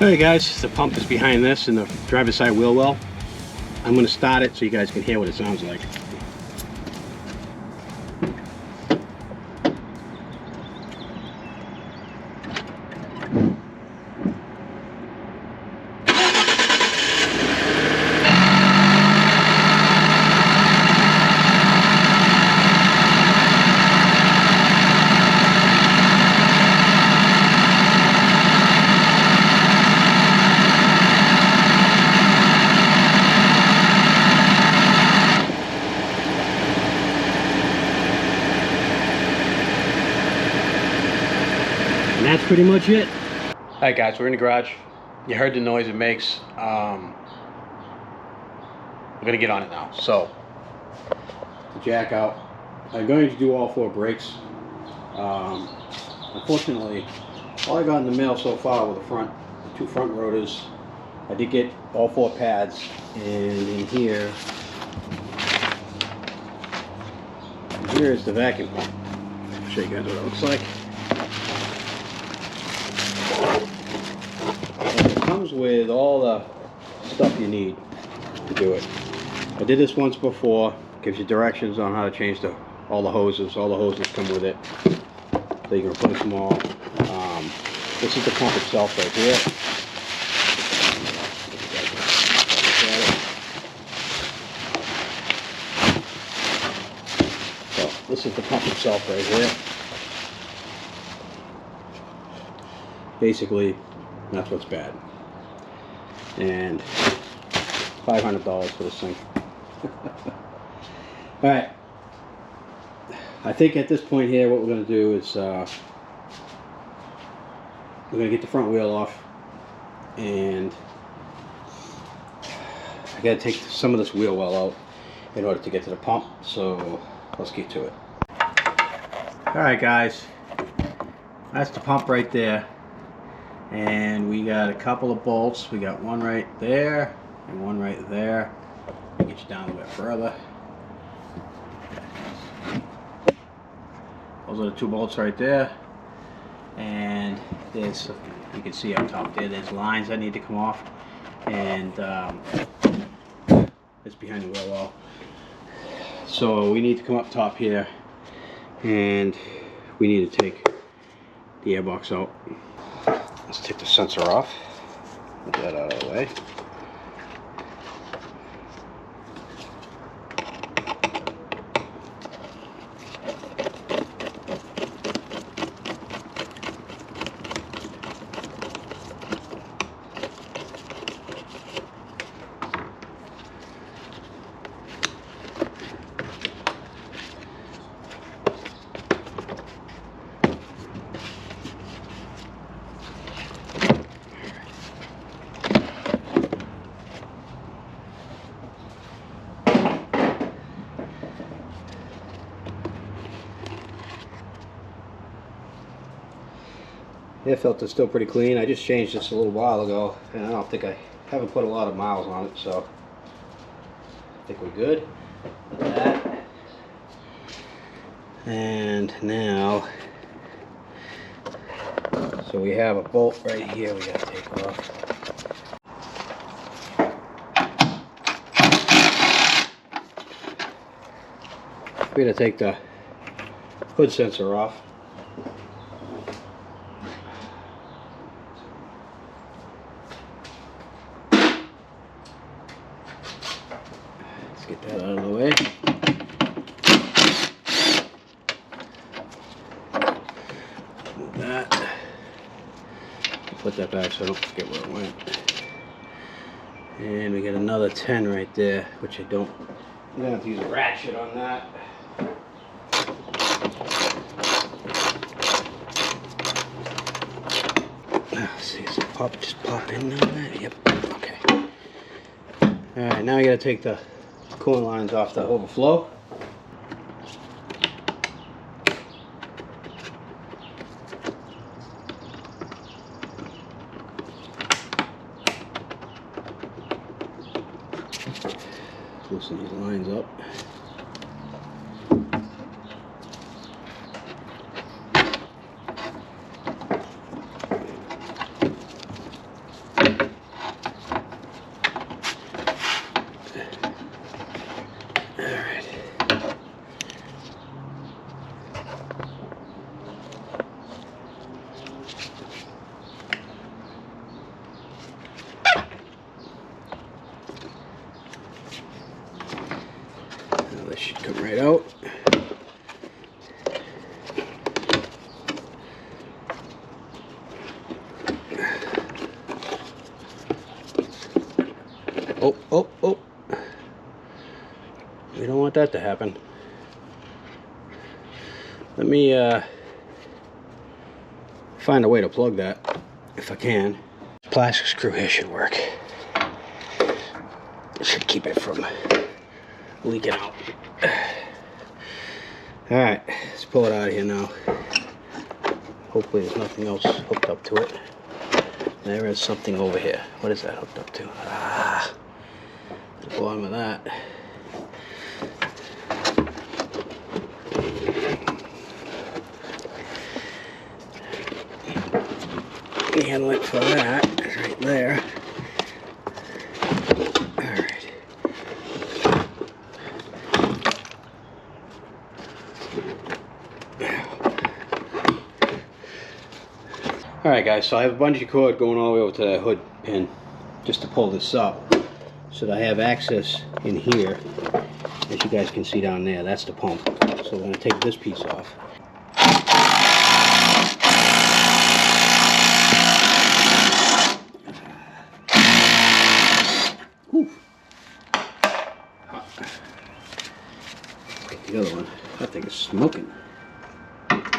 Alright guys, the pump is behind this in the driver's side wheel well. I'm going to start it so you guys can hear what it sounds like. And that's pretty much it. Alright guys, we're in the garage. You heard the noise it makes. We're going to get on it now. So, the jack out. I'm going to do all 4 brakes. Unfortunately, all I got in the mail so far were the 2 front rotors. I did get all 4 pads, and in here is the vacuum pump. I'll show you guys what it looks like. And it comes with all the stuff you need to do it. I did this once before. Gives you directions on how to change all the hoses. All the hoses come with it, so you can replace them all. This is the pump itself right here. So this is the pump itself right here. Basically, that's what's bad. And $500 for this thing. Alright, I think at this point here what we're going to do is we're going to get the front wheel off, and I got to take some of this wheel well out in order to get to the pump, so let's get to it. Alright guys, that's the pump right there, and we got a couple of bolts. We got one right there and one right there. Get you down a bit further. Those are the 2 bolts right there, and there's, you can see up top there's lines that need to come off, and it's behind the wheel well. So we need to come up top here, and we need to take the airbox out. Let's take the sensor off, get that out of the way. Air filter's still pretty clean. I just changed this a little while ago, and I haven't put a lot of miles on it, so I think we're good with that. And now, so we have a bolt right here we gotta take off. We're gonna take the hood sensor off. Get that out of the way. Move that. Put that back so I don't forget where it went. And we got another 10 right there, which I'm gonna have to use a ratchet on that. Let's see, is it just pop in there? Yep. Okay. Alright, now we gotta take the coolant lines off the overflow. Loosen these lines up. Now this should come right out. Oh, oh, oh. We don't want that to happen. Let me find a way to plug that, if I can. Plastic screw here should work. It should keep it from leaking out. Alright, let's pull it out of here now. Hopefully there's nothing else hooked up to it. There is something over here. What is that hooked up to? Ah, the bottom of that. The inlet for that is right there. Alright. Alright guys, so I have a bungee cord going all the way over to the hood pin just to pull this up so that I have access in here. As you guys can see down there, that's the pump. So we're going to take this piece off. The other one, that thing is smoking. Hold on,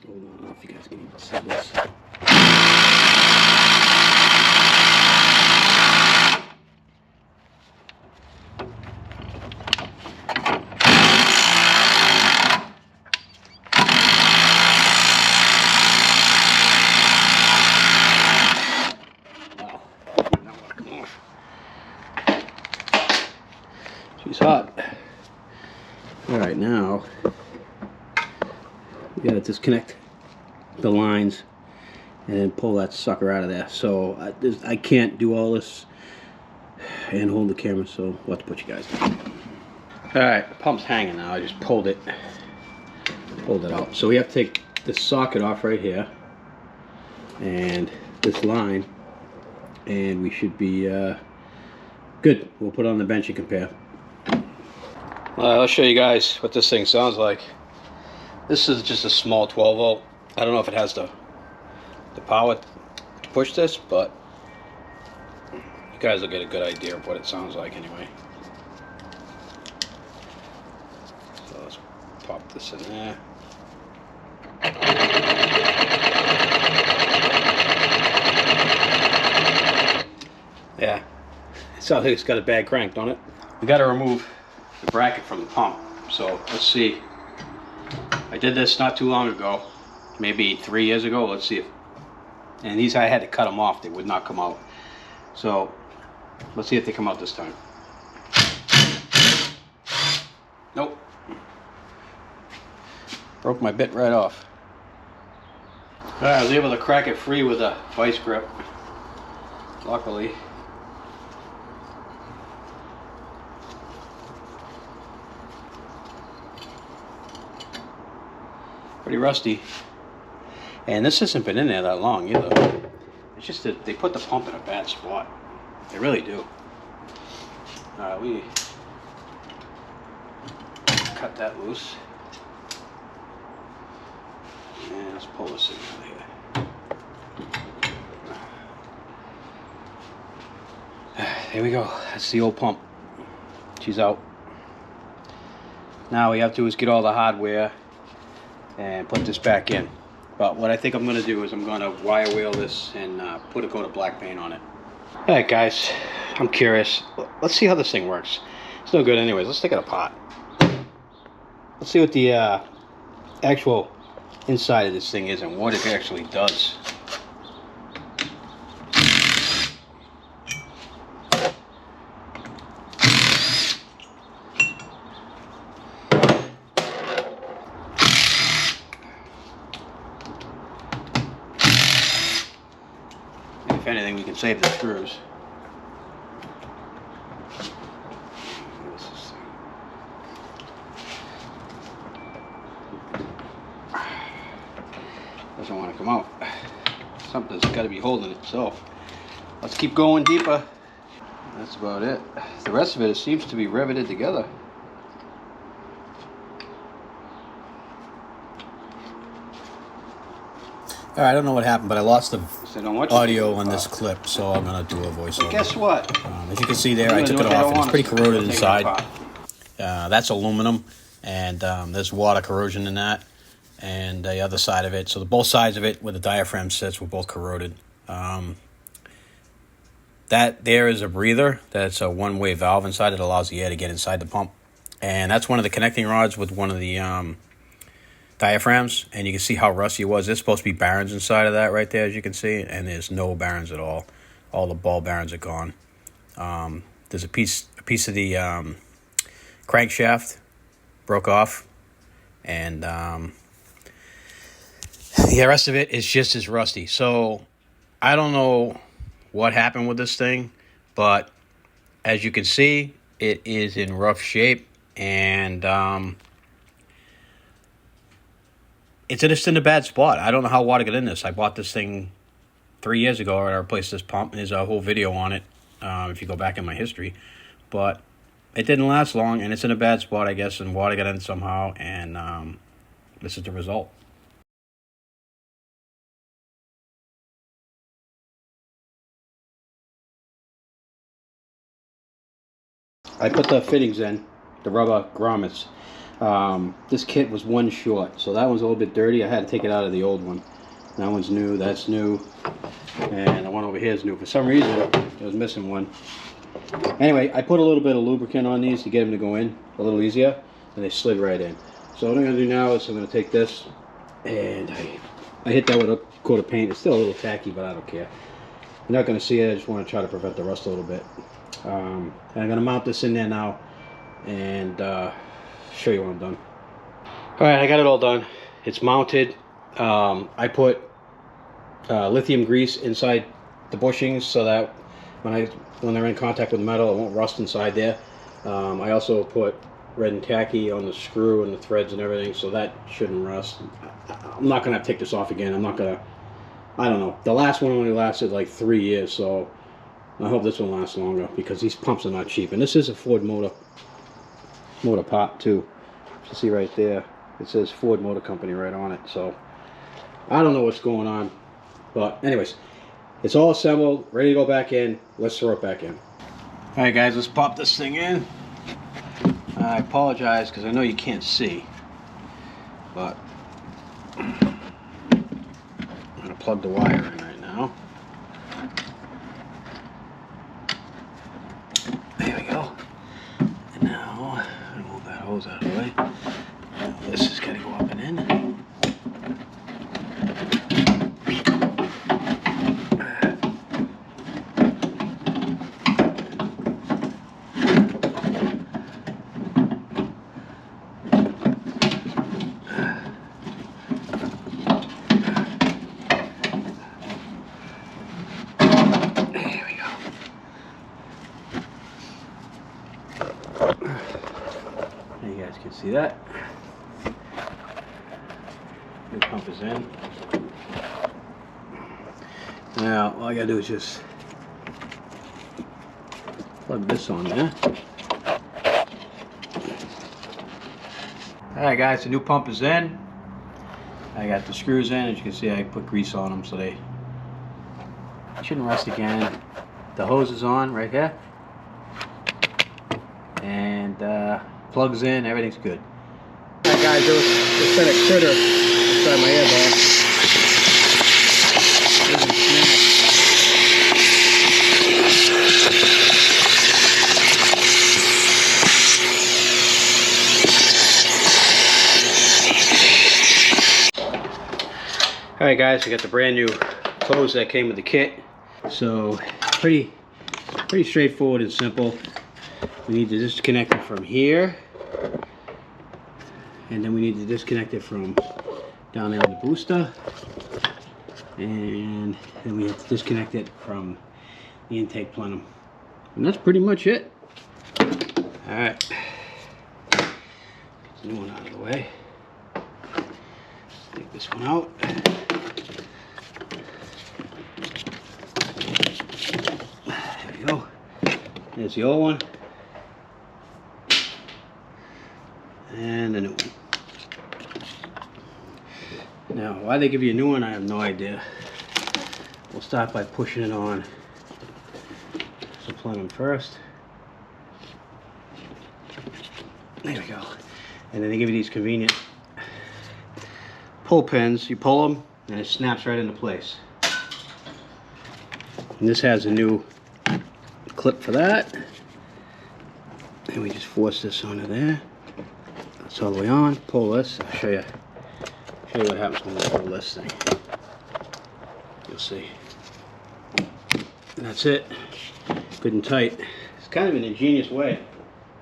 I don't know if you guys can even see this. Wow, not want to come off. She's hot. Alright, now we gotta disconnect the lines and then pull that sucker out of there. So I can't do all this and hold the camera, so we'll have to put you guys down. Alright, the pump's hanging now. I just pulled it out. So we have to take this socket off right here and this line, and we should be good. We'll put it on the bench and compare. I'll show you guys what this thing sounds like. This is just a small 12 volt. I don't know if it has the power to push this, but you guys will get a good idea of what it sounds like anyway. So let's pop this in there. Yeah, it sounds like it's got a bad crank, don't it? We got to remove the bracket from the pump. So let's see. I did this not too long ago, maybe 3 years ago. Let's see if, and these I had to cut them off. They would not come out. So let's see if they come out this time. Nope. Broke my bit right off. Alright, I was able to crack it free with a vice grip, luckily. Pretty rusty, and this hasn't been in there that long either. It's just that they put the pump in a bad spot. They really do. Alright, we cut that loose, and let's pull this thing out of here. There we go. That's the old pump. She's out. Now we have to do is get all the hardware and put this back in. But what I think I'm going to do is I'm going to wire wheel this and put a coat of black paint on it. Alright guys, I'm curious. Let's see how this thing works. It's no good anyways. Let's take it apart. Let's see what the actual inside of this thing is and what it actually does. If anything, we can save the screws. Doesn't want to come out. Something's got to be holding it, so let's keep going deeper. That's about it. The rest of it seems to be riveted together. All right, I don't know what happened, but I lost the audio on this clip, so I'm going to do a voiceover. Guess what? As you can see there, I took it off, and it's pretty corroded inside. That's aluminum, and there's water corrosion in that, and the other side of it. So both sides of it, where the diaphragm sits, were both corroded. That there is a breather. That's a one-way valve inside. It allows the air to get inside the pump, and that's one of the connecting rods with one of the diaphragms, and you can see how rusty it was. There's supposed to be bearings inside of that right there, as you can see, and there's no bearings at all. All the ball bearings are gone. There's a piece of the crankshaft broke off, and the rest of it is just as rusty. So I don't know what happened with this thing, but as you can see, it is in rough shape, and it's just in a bad spot. I don't know how water got in this. I bought this thing 3 years ago, and I replaced this pump, and there's a whole video on it if you go back in my history. But it didn't last long, and it's in a bad spot, I guess, and water got in somehow, and this is the result. I put the fittings in, the rubber grommets. This kit was one short, so that one's a little bit dirty. I had to take it out of the old one. That one's new, that's new, and the one over here is new. For some reason, it was missing one. Anyway, I put a little bit of lubricant on these to get them to go in a little easier, and they slid right in. So what I'm going to do now is I'm going to take this, and I hit that with a coat of paint. It's still a little tacky, but I don't care. You're not going to see it. I just want to try to prevent the rust a little bit. And I'm going to mount this in there now, and show you when I'm done. Alright, I got it all done. It's mounted. I put lithium grease inside the bushings so that when they're in contact with metal, it won't rust inside there. I also put red and tacky on the screw and the threads and everything, so that shouldn't rust. I'm not gonna take this off again. I don't know. The last one only lasted like 3 years, so I hope this one lasts longer, because these pumps are not cheap. And this is a Ford motor part too. You see right there, it says Ford Motor Company right on it. So I don't know what's going on, but anyways, it's all assembled, ready to go back in. Let's throw it back in. All right, guys, let's pop this thing in. I apologize because I know you can't see, but I'm gonna plug the wire in right now. There we go. And now I'm gonna move that hose out of the way. This has got to go up and in. You guys can see that. New pump is in. Now all I gotta do is just plug this on there. Alright guys, the new pump is in. I got the screws in. As you can see, I put grease on them so they shouldn't rust again. The hose is on right here. And plugs in, everything's good. Alright guys, just been a critter inside my airbox. Alright guys, I got the brand new hose that came with the kit. So pretty straightforward and simple. We need to disconnect it from here, and then we need to disconnect it from down there on the booster, and then we have to disconnect it from the intake plenum, and that's pretty much it. Alright, get the new one out of the way. Take this one out. There we go. There's the old one. And the new one. Now, why they give you a new one, I have no idea. We'll start by pushing it on. So plug them first. There we go. And then they give you these convenient pull pins. You pull them and it snaps right into place. And this has a new clip for that. And we just force this onto there. That's all the way on. Pull this. I'll show you what happens when we pull this thing. You'll see. And that's it. Good and tight. It's kind of an ingenious way.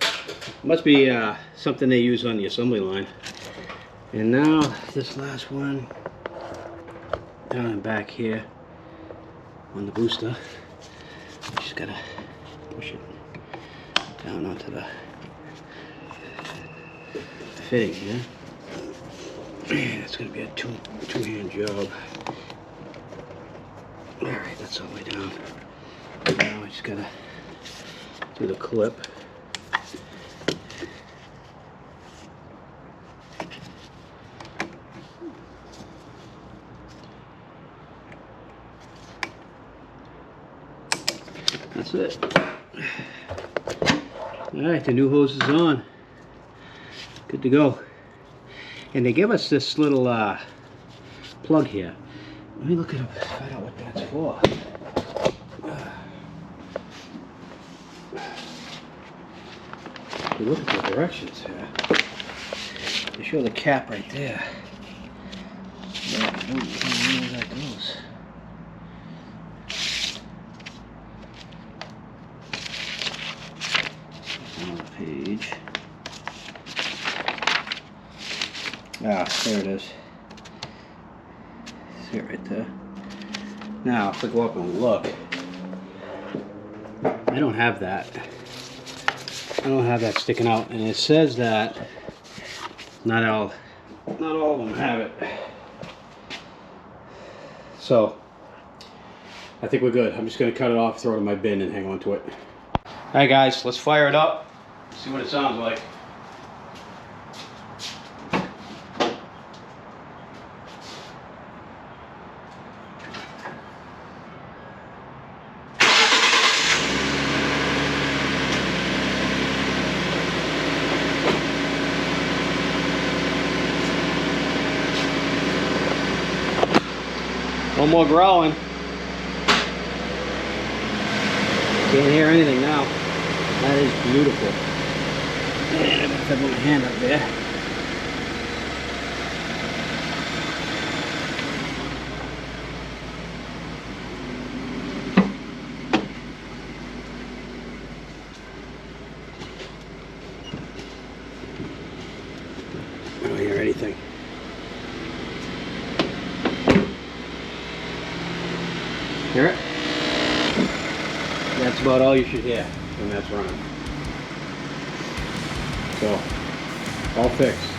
It must be something they use on the assembly line. And now this last one down and back here on the booster. Just gotta push it down onto the fitting here. It's gonna be a two-hand job. Alright, that's all the way down. Now I just gotta do the clip. That's it. Alright, the new hose is on. Good to go. And they give us this little plug here. Let me look it up, find out what that's for. If you look at the directions here, they show the cap right there. But I don't know where that goes. On the page. Ah, there it is. See it right there. Now, if I go up and look, I don't have that. I don't have that sticking out, and it says that not all of them have it. So, I think we're good. I'm just going to cut it off, throw it in my bin, and hang on to it. Alright guys, let's fire it up, see what it sounds like. One more growling. Can't hear anything now. That is beautiful. And I'm gonna put my hand up there. I don't hear anything. Hear it? That's about all you should hear when that's running. So, all fixed.